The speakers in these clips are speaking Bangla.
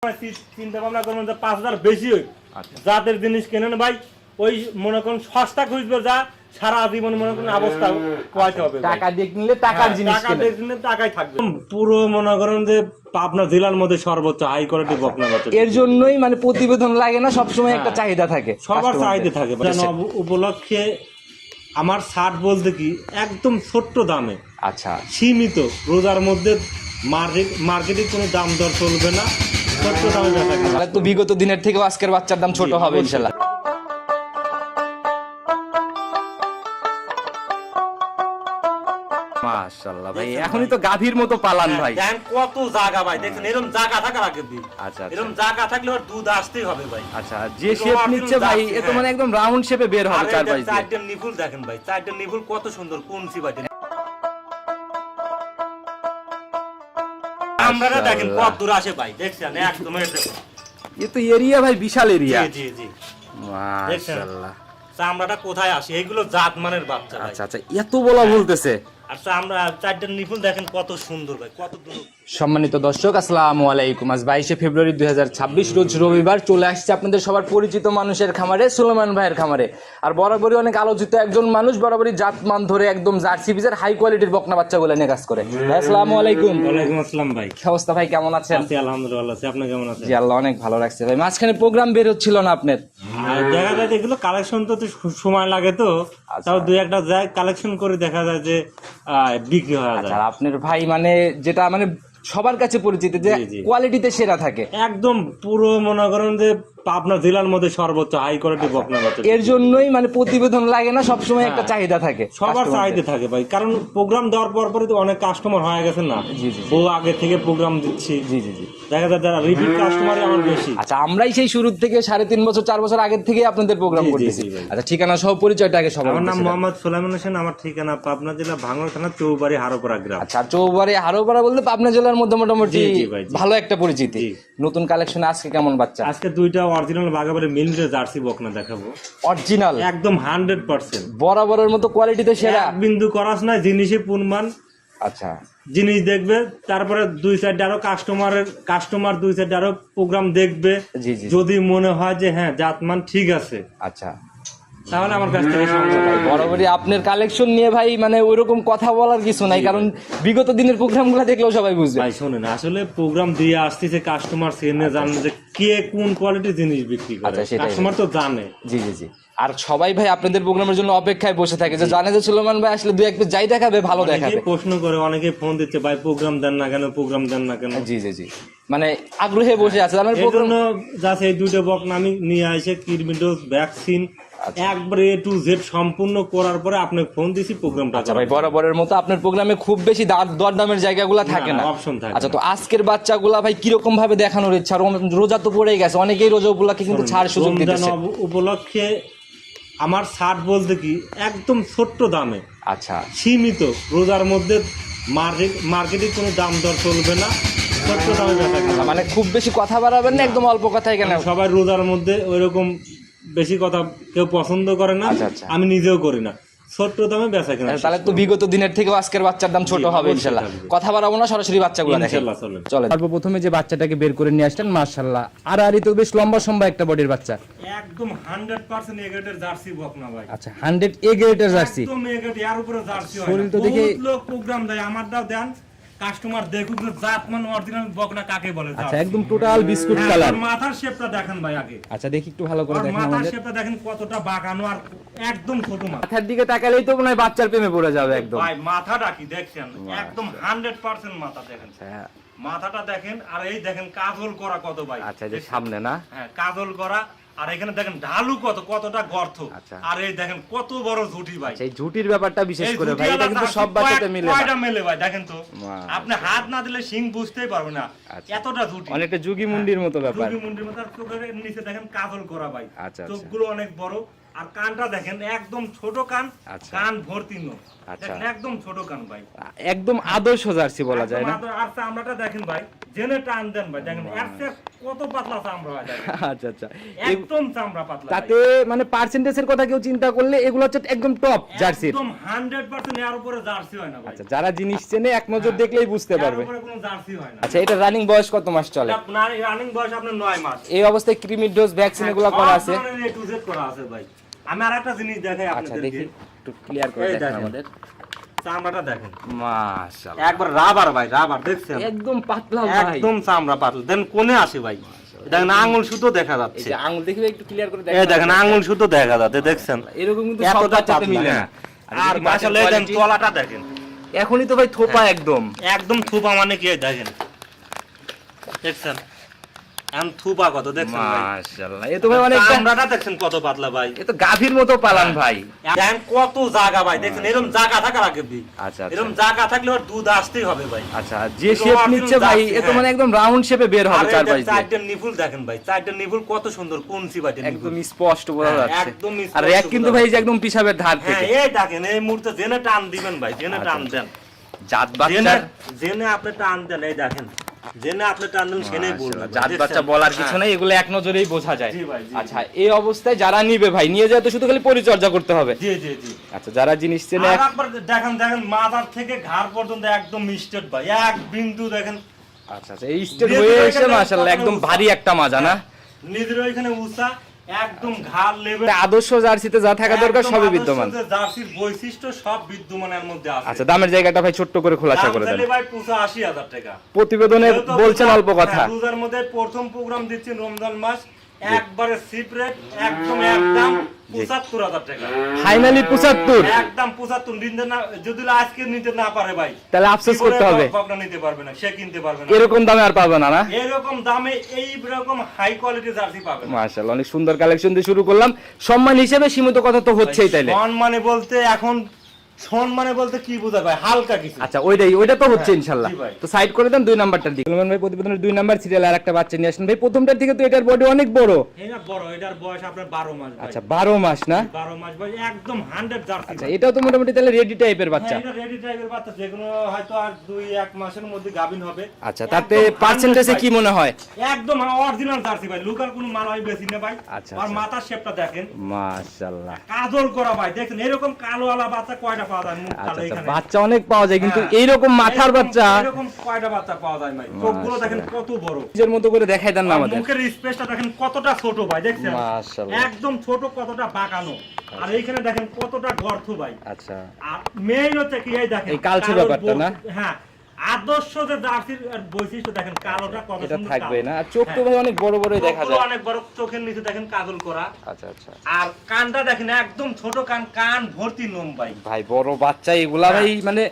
চিন্তা ভাবনা করবেন যে 5,000 বেশি হই জাতের জিনিস কেনেন ভাই, ওই মনে করেন সস্তা খুঁজবে যা সারা জীবন মনে করেন অবস্থা পোয়াতে হবে। টাকা দিয়ে কিনলে টাকার জিনিস টাকা দিয়ে কিনলে টাকাই থাকবে। পুরো মনে করেন যে পাবনা জেলার মধ্যে সর্বোচ্চ হাই কোয়ালিটি বকনা বাচ্চা। এর জন্যই মানে প্রতিবেদন লাগে না, সবসময় একটা চাহিদা থাকে, সবার চাহিদা থাকে। উপলক্ষে আমার ছাড় বলতে কি একদম ছোট্ট দামে, আচ্ছা সীমিত, রোজার মধ্যে মার্কেটে কোনো দাম দর চলবে না, ছোট্ট দামে বেচা কেনা। তাহলে তো বিগত দিনের থেকেও আজকের বাচ্চার দাম ছোট হবে ইনশাআল্লাহ। মাশাআল্লাহ ভাই, এখনই তো গাভীর মতো পালান ভাই। দেখেন কত জায়গা ভাই, দেখেন এরকম জায়গা থাকার আগে দিন। আচ্ছা এরকম জায়গা থাকলে ওর দুধ আসতেই হবে ভাই। আচ্ছা, যে শেপ নিচ্ছে ভাই এ তো মানে একদম রাউন্ড শেপে বের হবে চার পাঁচ দিয়ে। চারটা নিপুল দেখেন ভাই, চারটা নিপুল কত সুন্দর কোনসি ভাই। আমরা দেখেন কত দূর আসে ভাই, দেখছেন একদম এ তো এরিয়া ভাই বিশাল এরিয়া। জি জি জি মাশাআল্লাহ। চামড়াটা কোথায় আসে, এগুলো জাত মানের বাচ্চা ভাই। আচ্ছা আচ্ছা, এত বলা বলতেছে। আচ্ছা আমরা চারটা নিপুল দেখেন কত সুন্দর ভাই, কত দূর। সম্মানিত দর্শক আসসালামু আলাইকুম। আজ 22শে ফেব্রুয়ারি 2026 রোজ রবিবার চলে আসছে আপনাদের সবার পরিচিত মানুষের খামারে, সুলেমান ভাইয়ের খামারে। আর বরাবরই অনেক আলোচিত একজন মানুষ, বরাবরই জাতমান ধরে একদম জার্সি বীজের হাই কোয়ালিটির বকনা বাচ্চাগুলো নিয়ে কাজ করে। আসসালামু আলাইকুম। ওয়ালাইকুম আসসালাম ভাই। কি অবস্থা ভাই, কেমন আছেন? আছি আলহামদুলিল্লাহ ভালো আছি, আপনি কেমন আছেন? জি আল্লাহ অনেক ভালো রাখছে ভাই। মাঝখানে প্রোগ্রাম বের হচ্ছিল না আপনার? আর দেখা যায় এগুলো কালেকশন তো সময় লাগে, তো তাও দুই একটা যায় কালেকশন করে দেখা যায় যে বিক্রি হয়ে যায়। আর আপনার ভাই মানে যেটা মানে সবার কাছে পরিচিত যে কোয়ালিটিতে সেরা থাকে, একদম পুরো মনে করেন যে পাবনা জেলার মধ্যে সর্বোচ্চ হাই কোয়ালিটি বকনা বাচ্চা। এর জন্যই মানে প্রতিবেদন লাগে না, সবসময় একটা চাহিদা থাকে, সবার চাহিদা থাকে ভাই। কারণ প্রোগ্রাম দেওয়ার পর পরে তো অনেক কাস্টমার হয়ে গেছে না, ও আগে থেকে প্রোগ্রাম দিচ্ছি। জি জি জি, দেখা যায় যারা রিপিট কাস্টমারই আমার বেশি। আচ্ছা, আমরাই সেই শুরু থেকে 3.5 বছর 4 বছর আগের থেকে আপনাদের প্রোগ্রাম করতেছি। আচ্ছা, ঠিকানা সহ পরিচয়টা আগে সবার। আমার নাম মোহাম্মদ সুলাইমান হোসেন, আমার ঠিকানা পাবনা জেলা ভাঙড় থানা চৌবাড়ি হারোপাড়া গ্রাম। আচ্ছা, চৌবাড়ি হারোপাড়া বলতে পাবনা জেলার মধ্যে মোটামুটি ভালো একটা পরিচিতি। নতুন কালেকশনে আজকে কেমন বাচ্চা? আজকে দুইটা অরিজিনাল বাঘাবাড়ি মিলমিটে জার্সি বকনা দেখাবো। অরিজিনাল একদম 100% বরাবরের মতো কোয়ালিটিতে সেরা, এক বিন্দু করাস না, জিনিসই পুনমান। আচ্ছা, জিনিস দেখবে, তারপরে দুই সাইডে আরো কাস্টমার দুই সাইডে আরো প্রোগ্রাম দেখবে। জি জি, যদি মনে হয় যে হ্যাঁ জাতমান ঠিক আছে, আচ্ছা, তাহলে আমার কাছ থেকে সংগ্রহ করবে। বরাবরই আপনার কালেকশন নিয়ে ভাই মানে ওইরকম কথা বলার কিছু নাই, কারণ বিগত দিনের প্রোগ্রামগুলো দেখলেও সবাই বুঝবে। ভাই শোনেন, আসলে প্রোগ্রাম দিয়ে আসতেছে কাস্টমার সেনে জানে যে কে কোন কোয়ালিটির জিনিস বিক্রি করে, কাস্টমার তো জানে। জি জি জি, আর সবাই ভাই আপনাদের প্রোগ্রামের জন্য অপেক্ষায় বসে থাকে যে জানে যে সুলেমান ভাই আসলে দুই এক পিস যাই দেখাবে ভালো দেখাবে। প্রশ্ন করে, অনেকে ফোন দিচ্ছে ভাই প্রোগ্রাম দেন না কেন, প্রোগ্রাম দেন না কেন। জি জি জি, মানে আগ্রহে বসে আছে জানেন। এই জন্য যাচ্ছে এই দুটো বকনা আমি নিয়ে আসে কিডনি ডোজ ভ্যাকসিন একবারে A to Z সম্পূর্ণ করার পরে আপনি ফোন দিছি প্রোগ্রামটা। আচ্ছা ভাই, বরাবরের মতো আপনার প্রোগ্রামে খুব বেশি দরদামের জায়গাগুলো থাকে না, অপশন থাকে। আচ্ছা, তো আজকের বাচ্চাগুলা ভাই কিরকম ভাবে দেখানোর ইচ্ছা? রোজা তো পড়েই গেছে, অনেকেই রোজা উপলক্ষে কিন্তু ছাড় সুযোগ দিতেছে। উপলক্ষে আমার ছাড় বলতে কি একদম ছোট্ট দামে, আচ্ছা, সীমিত, রোজার মধ্যে মার্কেটে কোনো দাম দর চলবে না, ছোট্ট দামে বেচা কেনা। মানে খুব বেশি কথা বাড়াবেন না, একদম অল্প কথাই কেন। সবাই রোজার মধ্যে ওইরকম বেশি কথা কেউ পছন্দ করে না, আমি নিজেও করি না, ছোট্ট দামে বেচা কেনা। তাহলে তো বিগত দিনের থেকেও আজকের বাচ্চার দাম ছোট হবে ইনশাআল্লাহ। কথা বাড়াবো না, সরাসরি বাচ্চাগুলো দেখেন। চলে সর্বপ্রথমে যে বাচ্চাটাকে বের করে নিয়ে আসলেন, মাশাআল্লাহ, আর তো বেশ লম্বা সম্বা একটা বডির বাচ্চা, একদম 100% এ গ্রেডের জার্সি বকনা ভাই। আচ্ছা, 100 এ গ্রেডের জার্সি, একদম এ গ্রেড, এর উপরে জার্সি হয় না। শরীর তো দেখে বহুত লোক প্রোগ্রাম দেয়, আমারটাও দেন, কাস্টমার দেখুক যে জাতমান অরিজিনাল বকনা কাকে বলে। আচ্ছা, একদম টোটাল বিস্কুট কালার। মাথার শেপটা দেখেন ভাই আগে। আচ্ছা, দেখি একটু ভালো করে দেখেন। মাথার শেপটা দেখেন কতটা বাঁকানো, আর একদম ছোট মাথা। মাথার দিকে তাকালেই তো মনে হয় বাচ্চার প্রেমে পড়ে যাবে একদম। ভাই মাথাটা কি দেখছেন, একদম 100% মাথা দেখেন। মাথাটা দেখেন, আর এই দেখেন কাজল করা কত ভাই। আচ্ছা, এই যে সামনে না, হ্যাঁ কাজল করা, আর এখানে দেখেন ঢালু কতটা গর্ত। আর এই দেখেন কত বড় ঝুটি ভাই। সেই ঝুটির ব্যাপারটা বিশেষ করে ভাই, এটা কিন্তু সব বাচ্চাতে মিলে না। কয়টা মেলে ভাই দেখেন তো, আপনি হাত না দিলে শিং বুঝতেই পারবে না, এতটা ঝুটি। অনেকটা যুগি মুন্ডির মতো ব্যাপার। যুগি মুন্ডির মতো, আর চোখের নিচে দেখেন কাজল করা ভাই। আচ্ছা, চোখগুলো অনেক বড়, আর কানটা দেখেন একদম ছোট কান, কান ভর্তি নখ, দেখেন একদম ছোট কান ভাই, একদম আদর্শ জার্সি বলা যায় না। আর চামড়াটা দেখেন ভাই, জেনে টান দেন ভাই, দেখেন এর চেয়ে কত পাতলা চামড়া হয় দেখেন। আচ্ছা আচ্ছা একদম চামড়া পাতলা তাতে মানে পার্সেন্টেজের কথা কেউ চিন্তা করলে এগুলো হচ্ছে একদম টপ জার্সির। একদম 100% এর উপরে জার্সি হয় না ভাই। আচ্ছা, যারা জিনিস চেনে এক নজর দেখলেই বুঝতে এর পারবে। উপরে কোনো জার্সি হয় না। আচ্ছা, এটা রানিং বয়স কত মাস চলে? আপনার রানিং বয়স আপনার 9 মাস। এই অবস্থায় ক্রিমির ডোজ ভ্যাকসিন এগুলো করা আছে? সব ধরনের A to Z করা আছে ভাই। আমি আরেকটা জিনিস দেখাই আচ্ছা, দেখি আপনাদেরকে, একটু ক্লিয়ার করে এই দেখেন দেখেন। আমাদের। চামড়াটা দেখেন মাশাআল্লাহ, একবার রাবার ভাই, রাবার দেখছেন একদম পাতলা ভাই। একদম চামড়া পাতলা। দেন কোণে আসে ভাই, দেখেন আঙ্গুল সুতো দেখা এই যাচ্ছে। যে আঙ্গুল দেখবে একটু ক্লিয়ার করে এই দেখেন। দেখেন আঙ্গুল সুতো দেখা যাচ্ছে, দেখছেন এরকম কিন্তু সব এতটা বাচ্চাতে পাতলা, মিলে না। হ্যাঁ। আর মাশাআল্লাহ এই দেখেন quality- তলাটা দেখেন, এখনই তো ভাই থোপা একদম। একদম থুপা মানে কি এই দেখেন, দেখছেন এখন থুপা কত দেখছেন ভাই, মাশাআল্লাহ, এ তো ভাই অনেকটা, চামড়াটা দেখছেন কত পাতলা ভাই, এ তো গাভীর মতো পালান ভাই। দেখেন কত জায়গা ভাই, দেখছেন এরকম জায়গা থাকা লাগবে। আচ্ছা এরকম আচ্ছা জায়গা থাকলে ওর দুধ আসতেই হবে ভাই। আচ্ছা, যে শেপ নিচ্ছে ভাই এ তো মানে একদম রাউন্ড শেপে বের হবে আর এই চারপাশ দিয়ে। চারটা নিপুল দেখেন ভাই, চারটা নিপুল কত সুন্দর, কোনসি বাটে একদম স্পষ্ট বোঝা হ্যাঁ, যাচ্ছে। একদম স্পষ্ট আর র্যাক কিন্তু বোঝা ভাই এই যে একদম পিছাবের ধার হ্যাঁ থেকে। এই দেখেন এই মুহূর্তে জেনে টান দিবেন ভাই, জেনে টান দেন, জাত জেনে বাচ্চার জেনে আপনি টান দেন, এই দেখেন জেনে আপনি টান দেন সেটাই বলবেন মাশাআল্লাহ, জাত বাচ্চা বলার কিছু নাই, এগুলো এক নজরেই বোঝা যায়। জি ভাই, জি, আচ্ছা, এই অবস্থায় যারা নিবে ভাই, নিয়ে যায় তো শুধু খালি পরিচর্যা করতে হবে। জি জি জি। আচ্ছা, যারা জিনিস চেনে আর একবার দেখেন, দেখেন মাথার থেকে ঘাড় পর্যন্ত একদম স্ট্রেট ভাই, এক বিন্দু দেখেন, আচ্ছা আচ্ছা, এই স্টেট হয়ে এসে মাশাআল্লাহ একদম ভারী একটা মাজা না? নিজের ওইখানে উঁচা, একদম ঘাড় লেভেল, আদর্শ জার্সিতে যা থাকা দরকার সবই বিদ্যমান। জার্সির বৈশিষ্ট্য সব বিদ্যমানের মধ্যে আছে। আচ্ছা, দামের জায়গাটা ভাই ছোট্ট করে খোলাসা দাম করে দেন। চাইলে ভাই 85,000 টাকা। প্রতিবেদনে যেহেতু বলছেন রোজার- অল্প কথা। হ্যাঁ, রোজার মধ্যে প্রথম প্রোগ্রাম দিচ্ছি রমজান মাস, একবারে চিপ রেট, একদম একদম 75,000 টাকা। ফাইনালি 75? একদম 75 নিতে না, যদি আজকে নিতে না পারে ভাই তাহলে আফসোস করতে হবে। বকনা নিতে পারবে না, সে কিনতে পারবে না। এরকম দামে আর পাবে না, না? এরকম দামে এই রকম হাই কোয়ালিটি জার্সি পাবে না। মাশাআল্লাহ, অনেক সুন্দর কালেকশন দিয়ে শুরু করলাম। সম্মান হিসেবে সীমিত কথা তো হচ্ছেই তাইলে। সম্মানে বলতে এখন সম্মানে বলতে কি বোঝায় ভাই, হালকা কিছু। আচ্ছা, ওইটা তো হচ্ছে ইনশাআল্লাহ। জি ভাই। তো সাইড করে দেন 2 নাম্বারটার দিকে। সুলেমান ভাই প্রতিবেদনের 2 নাম্বার সিরিয়াল আর একটা বাচ্চা নিয়ে আসেন ভাই। প্রথমটার থেকে তো এটার বডি অনেক বড়। এটা বড়, এটার বয়স আপনার 12 মাস ভাই। আচ্ছা, 12 মাস না? 12 মাস ভাই, একদম 100 জার্সি। আচ্ছা, এটাও তো মোটামুটি তাহলে রেডি টাইপের বাচ্চা। হ্যাঁ, এটা রেডি টাইপের বাচ্চা, যেকোনো হয়তো আর 2-1 মাসের মধ্যে গাভিন হবে। আচ্ছা, তাতে একদম 100 পার্সেন্টেজে ভাই। কি মনে হয়? একদম অরিজিনাল জার্সি ভাই, লোকাল কোনো মাল হয় বেশি না ভাই। আচ্ছা, আর আচ্ছা। মাথার শেপটা দেখেন, মাশাআল্লাহ। কাজল করা ভাই, দেখেন এরকম কালো আলা বাচ্চা কয়টা পাওয়া যায় মুখ আচ্ছা কালো আচ্ছা, এখানে। বাচ্চা অনেক পাওয়া যায় কিন্তু হ্যাঁ। এইরকম মাথার বাচ্চা এরকম কয়টা বাচ্চা পাওয়া যায় ভাই, চোখগুলো দেখেন কত বড়, নিজের মতো করে দেখাই দেন না আর আমাদের। মুখের স্পেসটা দেখেন কতটা ছোট ভাই, দেখছেন মাশাআল্লাহ। একদম ছোট, কতটা বাঁকানো, আর এইখানে দেখেন কতটা গর্ত ভাই। আচ্ছা, আর মেইন হচ্ছে কি, এই দেখেন এই কালচে কালোর ব্যাপারটা না? হ্যাঁ, আদর্শ যে জার্সির বৈশিষ্ট্য দেখেন, কালোটা কত এটা সুন্দর থাকবে কালো। না? আর চোখ তো হ্যাঁ। ভাই অনেক বড় বড়ই দেখা চোখগুলো যায়। অনেক বড়, চোখের নিচে দেখেন কাজল করা, আচ্ছা আচ্ছা আর কানটা দেখেন একদম ছোট কান, কান ভর্তি নোম ভাই। ভাই, বড় বাচ্চা এগুলা ভাই মানে।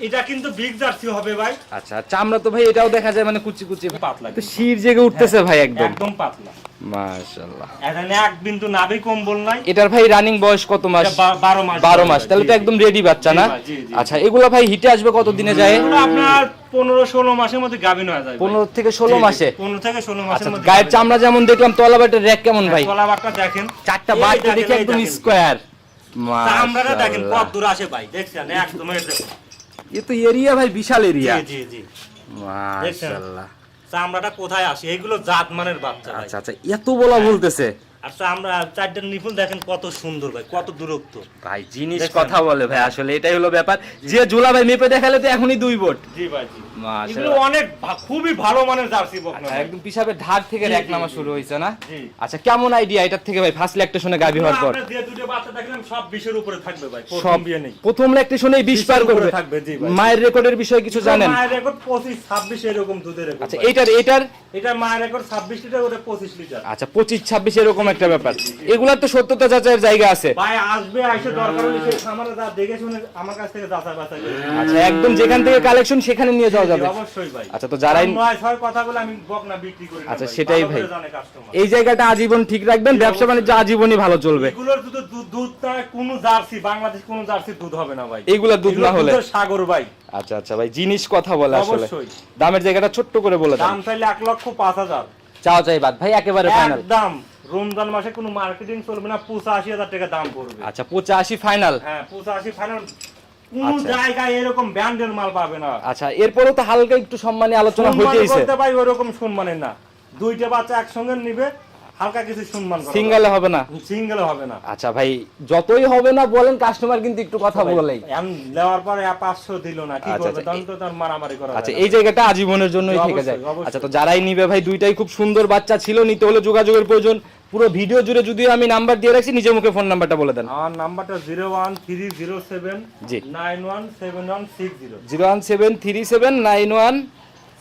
এটা কিন্তু বিগ জার্সি হবে ভাই, আচ্ছা, চামড়া তো ভাই এটাও দেখা যায় মানে কুচি কুচি, পাতলা, তো শির জেগে উঠতেছে ভাই একদম। একদম পাতলা, মাশাআল্লাহ। এখানে এক বিন্দু নাভি কম্বল নাই। এটার ভাই রানিং বয়স কত মাস? এটা 12 মাস। 12 মাস, তাহলে তো একদম রেডি বাচ্চা না? জি ভাই, জি, জি। আচ্ছা, এগুলা ভাই হিটে আসবে কত দিনে যায়? এগুলো আপনার 15-16 মাসের মধ্যে গাভিন হয়ে যায় ভাই। 15 থেকে 16 মাসে? 15 থেকে 16 আচ্ছা, মাসের মধ্যে গায়ের গাভিন চামড়া যেমন দেখলাম, তলা বাটের র্যাক কেমন হয়। ভাই? তলাবাটটা দেখেন, চারটা এই বাট তো দেখেন, দেখি এই একদম দেখেন। স্কয়ার। চামড়াটা দেখেন মাশাআল্লাহ, কত দূর আসে ভাই, দেখছেন একদম এই দেখুন। এ তো এরিয়া ভাই বিশাল এরিয়া। জি জি জি, মাশাআল্লাহ। চামড়াটা কোথায় আসে, এগুলো জাত মানের বাচ্চা ভাই। আচ্ছা আচ্ছা, এত বলা বলতেছে আর চামড়া চারটা নিপুল দেখেন কত সুন্দর ভাই, কত দূরত্ব ভাই, জিনিস দেখছেন? কথা বলে ভাই, আসলে এটাই হলো ব্যাপার। যে জোলা ভাই মেপে দেখালে তো এখনই 2 বোট। জি ভাই জি। মাশাআল্লাহ। এগুলো অনেক খুবই ভালো মানের জার্সি বকনা আচ্ছা, ভাই। একদম পিছাবে ধার থেকে জি, র্যাক জি, নামা জি। শুরু হয়েছে না? জি। আচ্ছা, কেমন আইডিয়া এটার থেকে ভাই ফার্স্ট ল্যাকটেশনে গাভী হওয়ার পর? আপনার যে দুটো বাচ্চা দেখলাম সব 20-এর উপরে থাকবে ভাই, সব প্রথম বিয়ে নেই। প্রথম ল্যাকটেশনেই 20 পার উপরে করবে? থাকবে, জি ভাই। মায়ের রেকর্ডের বিষয়ে কিছু জানেন? মায়ের রেকর্ড 25-26 এরকম দুধের রেকর্ড। আচ্ছা, এটার এটা মায়ের রেকর্ড 26 লিটার, ওটা 25 লিটার। আচ্ছা, 25-26 এরকম একটা ব্যাপার। এগুলার তো সত্যতা যাচাইয়ের জায়গা আছে। ভাই আসবে, আইসে দরকার হলে সেই খামারে যা দেখে শুনে আমার কাছ থেকে যাচাই বাছাই করে। আচ্ছা, একদম যেখান থেকে কালেকশন সেখানে নিয়ে যাওয়া যাবে। জি, অবশ্যই ভাই। আচ্ছা, তো যারাই 9-6 কথা বলে আমি বকনা বিক্রি করি না আচ্ছা, ভাই, সেটাই ভালো ভাই। করে জানে কাস্টমার। এই জায়গাটা আজীবন ঠিক রাখবেন, ব্যবসা বাণিজ্য আজীবনই ভালো চলবে। এগুলোর দুধটা কোনো জার্সি, বাংলাদেশ কোনো জার্সি দুধ হবে না ভাই। এইগুলা দুধ না হলে? দুধের সাগর ভাই। আচ্ছা আচ্ছা ভাই, জিনিস কথা বলে আসলে। অবশ্যই। দামের জায়গাটা ছোট্ট করে বলে দেন। দাম চাইলে 1,05,000। চাও চাই বাদ ভাই, একেবারে ফাইনাল। একদম রমজান মাসে কোনো মার্কেটিং চলবে না, 85,000 টাকা দাম পড়বে। আচ্ছা, 85 ফাইনাল। হ্যাঁ, 85 ফাইনাল। কোন আচ্ছা। জায়গায় এরকম ব্র্যান্ডের মাল পাবে না। আচ্ছা, এরপরেও তো হালকা একটু সম্মানী আলোচনা সম্মান হইতেইছে। করতে ভাই ওরকম সম্মানের না, দুইটা বাচ্চা একসঙ্গে নিবে, হালকা কিছু সম্মান করা সিঙ্গেলে হবে না। সিঙ্গেল হবে না। আচ্ছা ভাই, যতই হবে না বলেন, কাস্টমার কিন্তু একটু কথা বলেই। এখন দেওয়ার পরে 500 দিল না, কি আচ্ছা, করবে? তখন তো তার মারামারি করা আচ্ছা, যায় এই জায়গাটা আজীবনের জন্যই থেকে যায়। অবশ্যই, অবশ্যই। আচ্ছা, তো যারাই নিবে ভাই, দুইটাই খুব সুন্দর বাচ্চা ছিল, নিতে হলে যোগাযোগের প্রয়োজন। পুরো ভিডিও জুড়ে যদিও আমি নাম্বার দিয়ে রাখছি, নিজের মুখে ফোন নাম্বারটা বলে দেন। আমার নাম্বারটা 01307 জি। 917160 0173791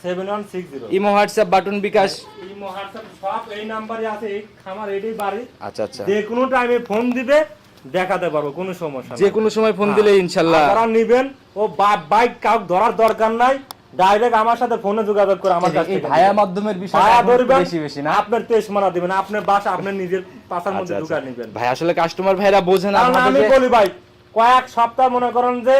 7160। ইমো, হোয়াটসঅ্যাপ, বাটন, বিকাশ। ইমো, হোয়াটসঅ্যাপ সব এই নাম্বারে আছে। এই খামার এটাই বাড়ি। আচ্ছা আচ্ছা, যে কোনো টাইমে ফোন দিবে, দেখাতে পারবো, কোনো সমস্যা নেই। যে কোনো সময় ফোন দিলে ইনশাল্লাহ। যারা নিবেন ও বাইক কাউ ধরার দরকার নাই, ডাইরেক্ট আমার সাথে ফোনে যোগাযোগ করে আমার কাছ এই থেকে ভায়া মাধ্যমের বিষয় ভাড়া ধরবেন, বেশি বেশি না। আপনার তেজ মারা দিবেন, আপনার বাসা আপনার নিজের পাশার মধ্যে আচ্ছা, ঢুকা আচ্ছা। নিবেন। ভাই আসলে কাস্টমার ভাইরা বোঝে না। কারণ আমি বলি ভাই, কয়েক সপ্তাহ মনে করেন যে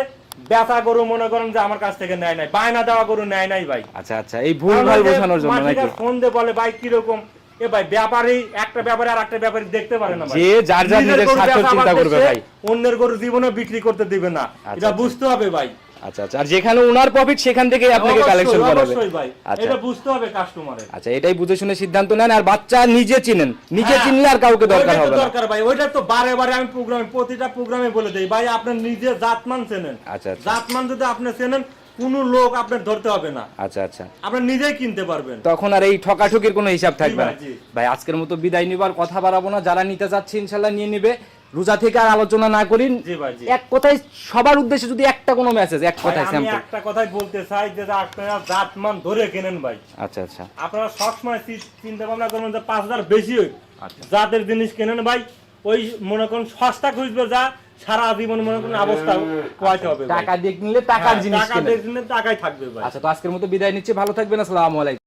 বেচা গরু মনে করেন যে আমার কাছ থেকে নেয় নাই, বায়না দেওয়া গরু নেয় নাই ভাই। আচ্ছা আচ্ছা, এই ভুল ভাল বোঝানোর জন্য নাকি? ফোন দিয়ে বলে ভাই কিরকম, এ ভাই ব্যাপারী একটা ব্যাপারে আর একটা ব্যাপারী দেখতে পারে না ভাই। যে যার যার নিজের গরু স্বার্থ বেচা চিন্তা বাদ করবে দিয়ে ভাই। অন্যের গরু জীবনে বিক্রি করতে দিবে না, এটা আচ্ছা। বুঝতে হবে ভাই। আচ্ছা আচ্ছা, আর যেখানে ওনার প্রফিট সেখান থেকে আপনাকে অবশ্যই, কালেকশন করাবে। অবশ্যই ভাই, আচ্ছা এটা বুঝতে হবে কাস্টমারের। আচ্ছা, এটাই বুঝে শুনে সিদ্ধান্ত নেন। আর বাচ্চা নিজে চিনেন, নিজে হ্যাঁ, চিনলে আর কাউকে দরকার ওইটা তো হবে না। দরকার ভাই, ওইটা তো বারে বারে আমি প্রতিটা প্রোগ্রামে বলে দেই ভাই, আপনি নিজে জাতমান চেনেন। আচ্ছা আচ্ছা জাতমান যদি আপনি চেনেন, কোনো লোক আপনার ধরতে হবে না, আচ্ছা আচ্ছা, আপনি নিজেই কিনতে পারবেন। তখন আর এই ঠকাঠকির কোনো হিসাব থাকবে না। ভাই, জি। ভাই আজকের মতো বিদায় নিবার কথা বাড়াবো না, যারা নিতে যাচ্ছে ইনশাল্লাহ নিয়ে নিবে। রোজা থেকে আর আলোচনা না করিন, জি ভাই, জি। এক কথায় সবার উদ্দেশ্যে যদি একটা কোনো মেসেজ, এক ভাই, কথায় আমি স্যাম্পল। একটা কথাই বলতে চাই যে আপনারা জাতমান ধরে কেনেন ভাই। আচ্ছা আচ্ছা আপনারা সবসময় চিন্তা ভাবনা করবেন যে 5000 বেশি হোক, আচ্ছা। জাতের জিনিস কেনেন ভাই। ওই মনে করেন সস্তা খুঁজবে, যা সারা জীবন মনে করেন অবস্থা পোয়াইতে হবে ভাই। টাকা দিয়ে কিনলে টাকার হ্যাঁ, জিনিস টাকা কেনেন। দিয়ে কিনলে টাকাই থাকবে ভাই। আচ্ছা, তো আজকের মতো বিদায় নিচ্ছি, ভালো থাকবেন, আসসালামু আলাইকুম।